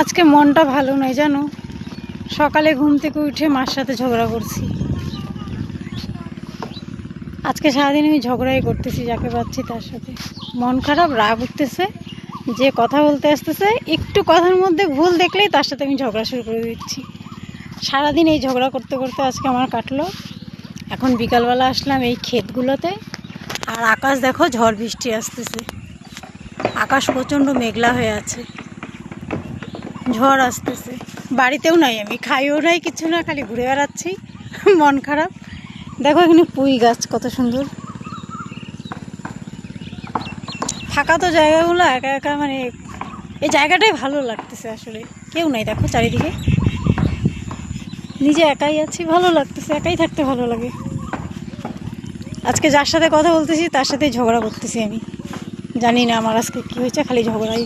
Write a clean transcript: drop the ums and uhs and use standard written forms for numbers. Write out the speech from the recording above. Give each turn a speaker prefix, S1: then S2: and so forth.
S1: আজকে মনটা ভালো নয় জানো, সকালে ঘুম থেকে উঠে মার সাথে ঝগড়া করছি। আজকে সারাদিন আমি ঝগড়াই করতেছি, যাকে পাচ্ছি তার সাথে। মন খারাপ, রাগ উঠতেছে, যে কথা বলতে আসতেছে একটু কথার মধ্যে ভুল দেখলেই তার সাথে আমি ঝগড়া শুরু করে দিচ্ছি। সারাদিন এই ঝগড়া করতে করতে আজকে আমার কাটলো। এখন বিকালবেলা আসলাম এই ক্ষেতগুলোতে, আর আকাশ দেখো ঝড় বৃষ্টি আসতেছে। আকাশ প্রচণ্ড মেঘলা হয়ে আছে, ঝড় আসতেছে। বাড়িতেও নাই, আমি খাইও নাই, কিছু না, খালি ঘুরে বেড়াচ্ছি। মন খারাপ। দেখো এখানে পুঁই গাছ কত সুন্দর। ফাঁকা তো জায়গাগুলো একা একা, মানে এই জায়গাটাই ভালো লাগতেছে আসলে। কেউ নাই দেখো চারিদিকে, নিজে একাই আছি, ভালো লাগতেছে, একাই থাকতে ভালো লাগে। আজকে যার সাথে কথা বলতেছি তার সাথেই ঝগড়া করতেছি আমি। জানি না আমার আজকে কী হয়েছে, খালি ঝগড়াই।